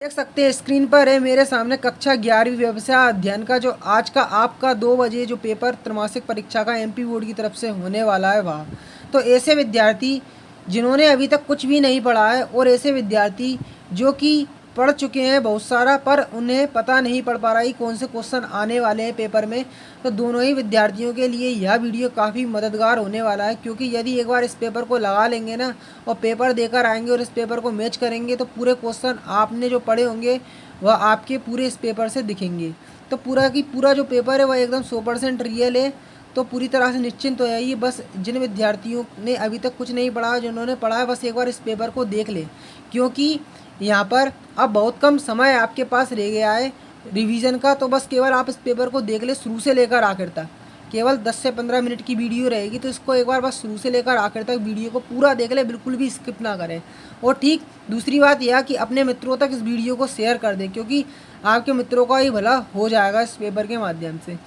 देख सकते हैं स्क्रीन पर है मेरे सामने कक्षा 11वीं व्यवसाय अध्ययन का जो आज का आपका 2 बजे जो पेपर त्रैमासिक परीक्षा का एमपी बोर्ड की तरफ से होने वाला है वह। तो ऐसे विद्यार्थी जिन्होंने अभी तक कुछ भी नहीं पढ़ा है और ऐसे विद्यार्थी जो कि पढ़ चुके हैं बहुत सारा पर उन्हें पता नहीं पड़ पा रहा है कौन से क्वेश्चन आने वाले हैं पेपर में, तो दोनों ही विद्यार्थियों के लिए यह वीडियो काफ़ी मददगार होने वाला है। क्योंकि यदि एक बार इस पेपर को लगा लेंगे ना और पेपर देकर आएंगे और इस पेपर को मैच करेंगे तो पूरे क्वेश्चन आपने जो पढ़े होंगे वह आपके पूरे इस पेपर से दिखेंगे। तो पूरा की पूरा जो पेपर है वह एकदम 100% रियल है। तो पूरी तरह से निश्चिंत हो जाइए। बस जिन विद्यार्थियों ने अभी तक कुछ नहीं पढ़ा, जिन्होंने पढ़ा है, बस एक बार इस पेपर को देख ले, क्योंकि यहाँ पर अब बहुत कम समय आपके पास रह गया है रिवीजन का। तो बस केवल आप इस पेपर को देख ले शुरू से लेकर आखिर तक। केवल 10 से 15 मिनट की वीडियो रहेगी, तो इसको एक बार बस शुरू से लेकर आखिर तक वीडियो को पूरा देख ले, बिल्कुल भी स्किप ना करें। और ठीक दूसरी बात यह कि अपने मित्रों तक इस वीडियो को शेयर कर दें, क्योंकि आपके मित्रों का ही भला हो जाएगा इस पेपर के माध्यम से।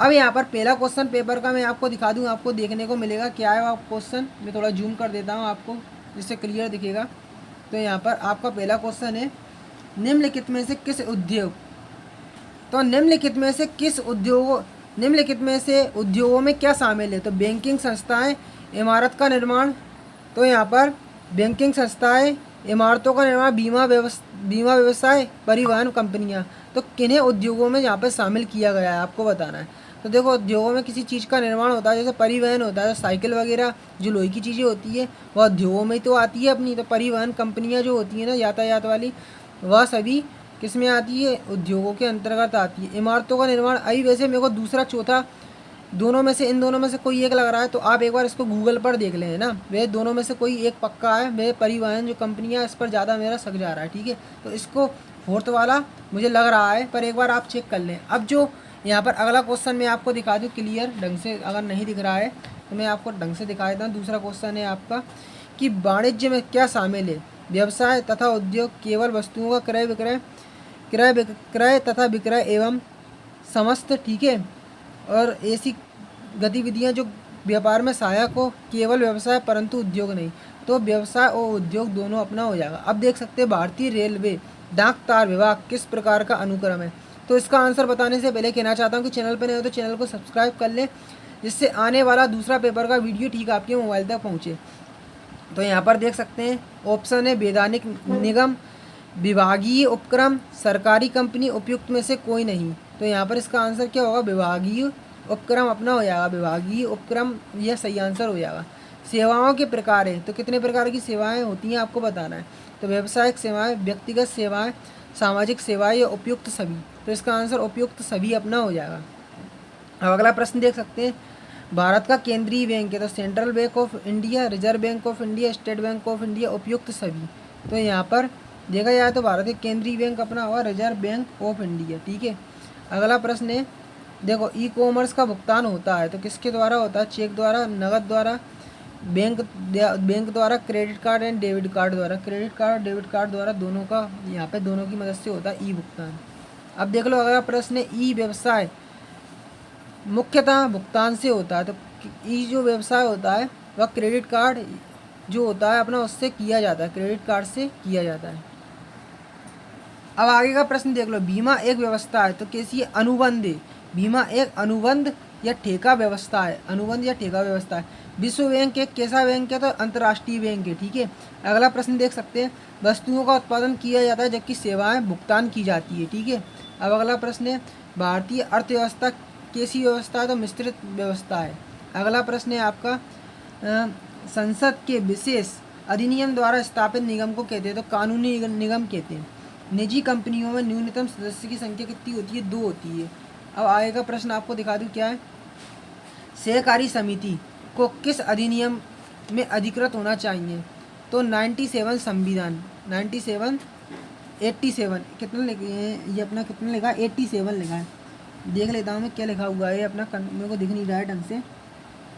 अब यहाँ पर पहला क्वेश्चन पेपर का मैं आपको दिखा दूँ, आपको देखने को मिलेगा क्या है वह क्वेश्चन। मैं थोड़ा जूम कर देता हूँ आपको, जिससे क्लियर दिखेगा। तो यहाँ पर आपका पहला क्वेश्चन है, निम्नलिखित में से किस उद्योग तो निम्नलिखित में से उद्योगों में क्या शामिल है। तो बैंकिंग संस्थाएं, इमारत का निर्माण, तो यहाँ पर बैंकिंग संस्थाएं, इमारतों का निर्माण, बीमा व्यवसाय, परिवहन कंपनियां। तो किन्हें उद्योगों में यहाँ पर शामिल किया गया है आपको बताना है। तो देखो, उद्योगों में किसी चीज़ का निर्माण होता है, जैसे परिवहन होता है, साइकिल वगैरह जो लोहे की चीज़ें होती है वह उद्योगों में ही तो आती है अपनी। तो परिवहन कंपनियाँ जो होती हैं ना यातायात वाली, वह सभी किस में आती है, उद्योगों के अंतर्गत आती है। इमारतों का निर्माण, अभी वैसे मेरे को दूसरा चौथा दोनों में से, इन दोनों में से कोई एक लग रहा है, तो आप एक बार इसको गूगल पर देख लें, है ना। वे दोनों में से कोई एक पक्का है। वे परिवहन जो कंपनियां, इस पर ज़्यादा मेरा शक जा रहा है, ठीक है। तो इसको फोर्थ वाला मुझे लग रहा है, पर एक बार आप चेक कर लें। अब जो यहाँ पर अगला क्वेश्चन मैं आपको दिखा दूँ क्लियर ढंग से, अगर नहीं दिख रहा है तो मैं आपको ढंग से दिखा देता हूँ। दूसरा क्वेश्चन है आपका कि वाणिज्य में क्या शामिल है। व्यवसाय तथा उद्योग केवल वस्तुओं का क्रय तथा विक्रय एवं समस्त, ठीक है। और ऐसी गतिविधियां जो व्यापार में सहायक हो, केवल व्यवसाय परंतु उद्योग नहीं। तो व्यवसाय और उद्योग दोनों अपना हो जाएगा। अब देख सकते हैं भारतीय रेलवे डाक तार विभाग किस प्रकार का अनुक्रम है। तो इसका आंसर बताने से पहले कहना चाहता हूँ कि चैनल पर नए हो तो चैनल को सब्सक्राइब कर लें, जिससे आने वाला दूसरा पेपर का वीडियो ठीक आपके मोबाइल तक पहुँचे। तो यहाँ पर देख सकते हैं ऑप्शन है वैधानिक निगम, विभागीय उपक्रम, सरकारी कंपनी, उपयुक्त में से कोई नहीं। तो यहाँ पर इसका आंसर क्या होगा, विभागीय उपक्रम अपना हो जाएगा। विभागीय उपक्रम यह सही आंसर हो जाएगा। सेवाओं के प्रकार है, तो कितने प्रकार की सेवाएं होती हैं आपको बताना है। तो व्यावसायिक सेवाएं, व्यक्तिगत सेवाएं, सामाजिक सेवाएं या उपयुक्त सभी। तो इसका आंसर उपयुक्त सभी अपना हो जाएगा। अब अगला प्रश्न देख सकते हैं, भारत का केंद्रीय बैंक है। तो central bank of India, reserve bank of India, state bank of India, उपयुक्त सभी। तो यहाँ पर देखा जाए तो भारत के केंद्रीय बैंक अपना हुआ रिजर्व बैंक ऑफ इंडिया, ठीक है। अगला प्रश्न है, देखो, ई कॉमर्स का भुगतान होता है तो किसके द्वारा होता है, चेक द्वारा, नकद द्वारा, बैंक द्वारा, credit card and debit card द्वारा। क्रेडिट कार्ड और डेबिट कार्ड द्वारा दोनों का, यहाँ पे दोनों की मदद से होता है ई भुगतान। अब देख लो अगला प्रश्न है, ई व्यवसाय मुख्यतः भुगतान से होता है। तो ई जो व्यवसाय होता है वह क्रेडिट कार्ड जो होता है अपना उससे किया जाता है, क्रेडिट कार्ड से किया जाता है। अब आगे का प्रश्न देख लो, बीमा एक व्यवस्था है तो कैसी है, अनुबंध है। बीमा एक अनुबंध या ठेका व्यवस्था है, अनुबंध या ठेका व्यवस्था है। विश्व बैंक एक कैसा बैंक है, तो अंतर्राष्ट्रीय बैंक है, ठीक है। अगला प्रश्न देख सकते हैं, वस्तुओं का उत्पादन किया जाता है जबकि सेवाएं भुगतान की जाती है, ठीक है। अब अगला प्रश्न है, भारतीय अर्थव्यवस्था कैसी व्यवस्था है, तो मिश्रित व्यवस्था है। अगला प्रश्न है आपका, संसद के विशेष अधिनियम द्वारा स्थापित निगम को कहते हैं, तो कानूनी निगम कहते हैं। निजी कंपनियों में न्यूनतम सदस्य की संख्या कितनी होती है, 2 होती है। अब आगे का प्रश्न आपको दिखा दूँ क्या है, सहकारी समिति को किस अधिनियम में अधिकृत होना चाहिए। तो 97 संविधान, 87 कितना लिखे हैं, ये अपना कितना लिखा है, 87 लिखा है। देख लेता हूँ मैं क्या लिखा हुआ है अपना, मेरे को दिख नहीं रहा है ढंग से।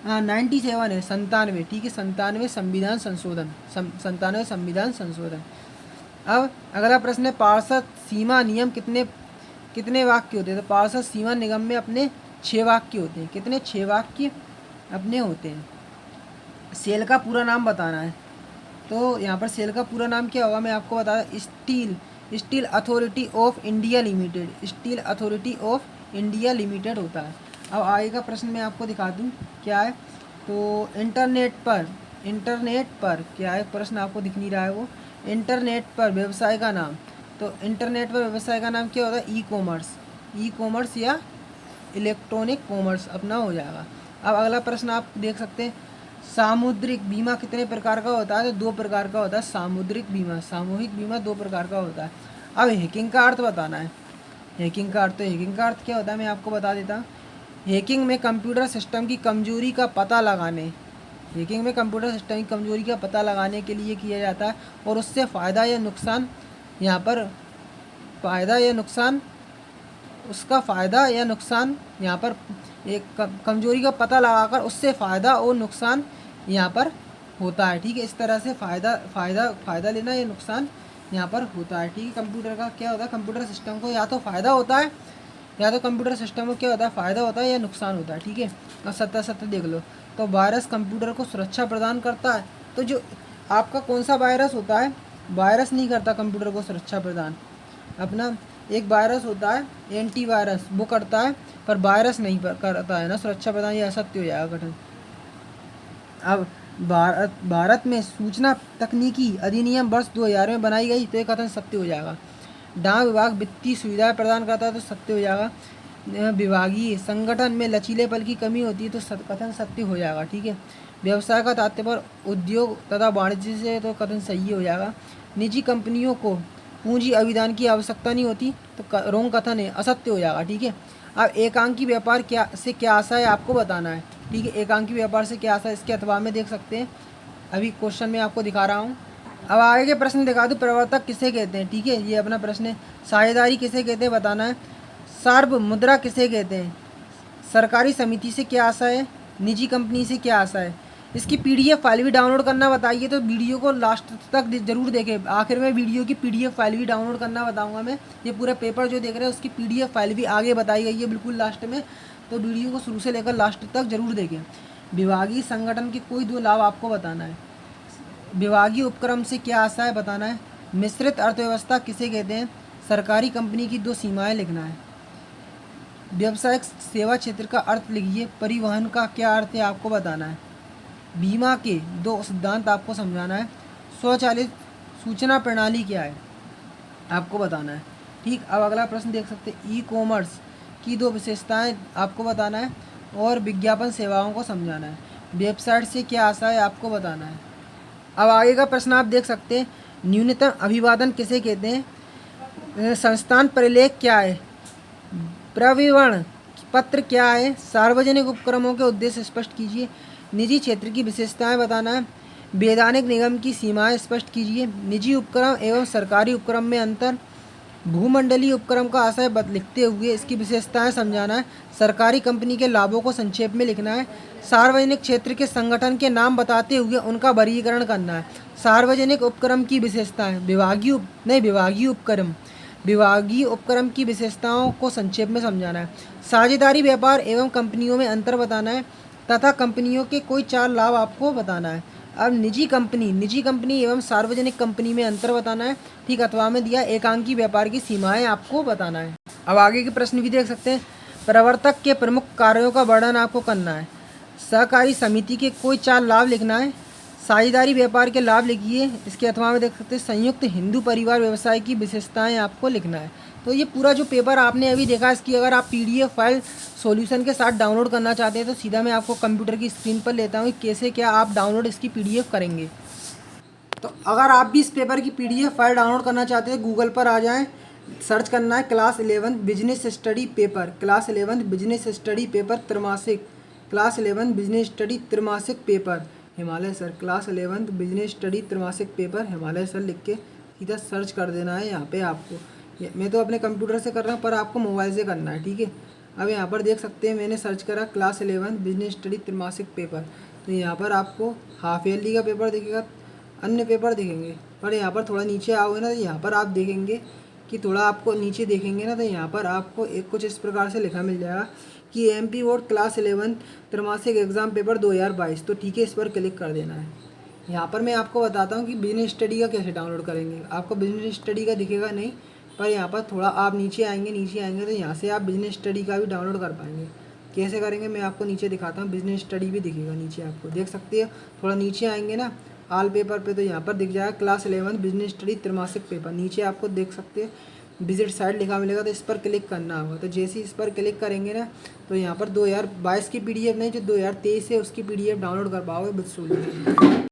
हाँ 97 है, 97, ठीक है, 97 संविधान संशोधन, 97 संविधान संशोधन। अब अगला प्रश्न है, पार्षद सीमा नियम कितने वाक्य होते हैं। तो पार्षद सीमा निगम में अपने 6 वाक्य होते हैं। कितने, 6 वाक्य अपने होते हैं। सेल का पूरा नाम बताना है। तो यहाँ पर सेल का पूरा नाम क्या होगा, मैं आपको बता, steel authority of India limited, steel authority of India limited होता है। अब आगे का प्रश्न मैं आपको दिखा दूँ क्या है। तो इंटरनेट पर क्या है, प्रश्न आपको दिख नहीं रहा है वो। इंटरनेट पर व्यवसाय का नाम, तो इंटरनेट पर व्यवसाय का नाम क्या होता है? ई कॉमर्स या इलेक्ट्रॉनिक कॉमर्स अपना हो जाएगा। अब अगला प्रश्न आप देख सकते हैं, सामुद्रिक बीमा कितने प्रकार का होता है? तो 2 प्रकार का होता है सामुद्रिक बीमा, सामूहिक बीमा 2 प्रकार का होता है। अब हैकिंग का अर्थ बताना है। हैकिंग का अर्थ, तो हैकिंग का अर्थ क्या होता है मैं आपको बता देता हूँ। हैकिंग में कंप्यूटर सिस्टम की कमजोरी का पता लगाने, हैकिंग में कंप्यूटर सिस्टम की कमजोरी का पता लगाने के लिए किया जाता है, और उससे फ़ायदा या नुकसान, यहाँ पर फ़ायदा या नुकसान, उसका फ़ायदा या नुकसान यहाँ पर एक कमजोरी का पता लगाकर उससे फ़ायदा और नुकसान यहाँ पर होता है। ठीक है, इस तरह से फ़ायदा लेना या नुकसान यहाँ पर होता है। ठीक है, कंप्यूटर का क्या होता है, कंप्यूटर सिस्टम को या तो फ़ायदा होता है, या तो कंप्यूटर सिस्टम को क्या होता है, फ़ायदा होता है या नुकसान होता है। ठीक है, और 70 देख लो। तो वायरस कंप्यूटर को सुरक्षा प्रदान करता है। तो जो आपका कौन सा वायरस होता है, वायरस नहीं करता कंप्यूटर को सुरक्षा प्रदान। अपना एक वायरस होता है एंटीवायरस, वो करता है, पर वायरस नहीं करता है ना सुरक्षा प्रदान, ये असत्य हो जाएगा कठिन। अब भारत में सूचना तकनीकी अधिनियम वर्ष 2000 में बनाई गई, तो ये कथन सत्य हो जाएगा। डाक विभाग वित्तीय सुविधाएं प्रदान करता है, तो सत्य हो जाएगा। विभागीय संगठन में लचीलेपन की कमी होती है, तो कथन सत्य हो जाएगा। ठीक है, व्यवसाय का तात्पर्य उद्योग तथा वाणिज्य से, तो कथन सही हो जाएगा। निजी कंपनियों को पूंजी अभिदान की आवश्यकता नहीं होती, तो रोंग कथन है, असत्य हो जाएगा। ठीक है, अब एकांकी व्यापार क्या आशा है आपको बताना है। ठीक है, एकांकी व्यापार से क्या आशा है, इसके अथवा में देख सकते हैं, अभी क्वेश्चन में आपको दिखा रहा हूँ। अब आगे के प्रश्न दिखा दूँ, प्रवर्तक किसे कहते हैं। ठीक है, ये अपना प्रश्न है। साझेदारी किसे कहते हैं बताना है। सार्व मुद्रा किसे कहते हैं। सरकारी समिति से क्या आशा है, निजी कंपनी से क्या आशा है। इसकी PDF फाइल भी डाउनलोड करना बताइए, तो वीडियो को लास्ट तक जरूर देखें। आखिर में वीडियो की PDF फाइल भी डाउनलोड करना बताऊंगा मैं। ये पूरा पेपर जो देख रहे हैं उसकी PDF फाइल भी आगे बताई गई है बिल्कुल लास्ट में, तो वीडियो को शुरू से लेकर लास्ट तक जरूर देखें। विभागीय संगठन के कोई 2 लाभ आपको बताना है। विभागीय उपक्रम से क्या आशा है बताना है। मिश्रित अर्थव्यवस्था किसे कहते हैं। सरकारी कंपनी की 2 सीमाएँ लिखना है। व्यावसायिक सेवा क्षेत्र का अर्थ लिखिए। परिवहन का क्या अर्थ है आपको बताना है। बीमा के 2 सिद्धांत आपको समझाना है। स्वचालित सूचना प्रणाली क्या है आपको बताना है। ठीक, अब अगला प्रश्न देख सकते हैं, ई कॉमर्स की 2 विशेषताएं आपको बताना है, और विज्ञापन सेवाओं को समझाना है। वेबसाइट से क्या आशा है आपको बताना है। अब आगे का प्रश्न आप देख सकते हैं, न्यूनतम अभिवादन किसे कहते हैं। संस्थान परिलेख क्या है। प्रविवरण पत्र क्या है। सार्वजनिक उपक्रमों के उद्देश्य स्पष्ट कीजिए। निजी क्षेत्र की विशेषताएं बताना है। वैधानिक निगम की सीमाएं स्पष्ट कीजिए। निजी उपक्रम एवं सरकारी उपक्रम में अंतर। भूमंडलीय उपक्रम का आशय लिखते हुए इसकी विशेषताएं समझाना है। सरकारी कंपनी के लाभों को संक्षेप में लिखना है। सार्वजनिक क्षेत्र के संगठन के नाम बताते हुए उनका वर्गीकरण करना है। सार्वजनिक उपक्रम की विशेषताएं, विभागीय उपक्रम की विशेषताओं को संक्षेप में समझाना है। साझेदारी व्यापार एवं कंपनियों में अंतर बताना है, तथा कंपनियों के कोई 4 लाभ आपको बताना है। अब निजी कंपनी एवं सार्वजनिक कंपनी में अंतर बताना है। ठीक, अथवा में दिया एकांकी व्यापार की सीमाएं आपको बताना है। अब आगे के प्रश्न भी देख सकते हैं। प्रवर्तक के प्रमुख कार्यों का वर्णन आपको करना है। सहकारी समिति के कोई 4 लाभ लिखना है। साझेदारी व्यापार के लाभ लिखिए, इसके अथवा में देख सकते हैं। संयुक्त हिंदू परिवार व्यवसाय की विशेषताएं आपको लिखना है। तो ये पूरा जो पेपर आपने अभी देखा, इसकी अगर आप PDF फाइल सॉल्यूशन के साथ डाउनलोड करना चाहते हैं, तो सीधा मैं आपको कंप्यूटर की स्क्रीन पर लेता हूँ कैसे क्या आप डाउनलोड इसकी PDF करेंगे। तो अगर आप भी इस पेपर की PDF फाइल डाउनलोड करना चाहते हैं, गूगल पर आ जाएँ, सर्च करना है class 11 business study paper, class 11 business study paper त्रैमासिक, क्लास 11 बिजनेस स्टडी त्रैमासिक paper Himalaya sir, class 11 business study त्रैमासिक पेपर हिमालय सर लिख के सीधा सर्च कर देना है। यहाँ पे आपको, मैं तो अपने कंप्यूटर से कर रहा हूँ, पर आपको मोबाइल से करना है। ठीक है, अब यहाँ पर देख सकते हैं मैंने सर्च करा क्लास 11 बिजनेस स्टडी त्रैमासिक पेपर, तो यहाँ पर आपको हाफ ईयरली का पेपर दिखेगा, अन्य पेपर दिखेंगे। पर यहाँ पर थोड़ा नीचे आओगे ना, तो यहाँ पर आप देखेंगे कि थोड़ा आपको नीचे देखेंगे ना, तो यहाँ पर आपको एक कुछ इस प्रकार से लिखा मिल जाएगा कि MP बोर्ड क्लास 11 त्रैमासिक एग्ज़ाम पेपर 2022। तो ठीक है, इस पर क्लिक कर देना है। यहाँ पर मैं आपको बताता हूँ कि बिजनेस स्टडी का कैसे डाउनलोड करेंगे। आपको बिजनेस स्टडी का दिखेगा नहीं, पर यहाँ पर थोड़ा आप नीचे आएंगे तो यहाँ से आप बिजनेस स्टडी का भी डाउनलोड कर पाएंगे। कैसे करेंगे मैं आपको नीचे दिखाता हूँ। बिजनेस स्टडी भी दिखेगा नीचे, आपको देख सकते हो। थोड़ा नीचे आएंगे ना ऑल पेपर पे, तो यहाँ पर दिख जाएगा क्लास 11 बिजनेस स्टडी त्रैमासिक पेपर। नीचे आपको देख सकते हो विजिट साइट लिखा मिलेगा, तो इस पर क्लिक करना होगा। तो जैसे ही इस पर क्लिक करेंगे ना, तो यहाँ पर 2022 की PDF नहीं, जो 2023 है उसकी PDF डाउनलोड कर पाओगे विद सॉल्यूशन।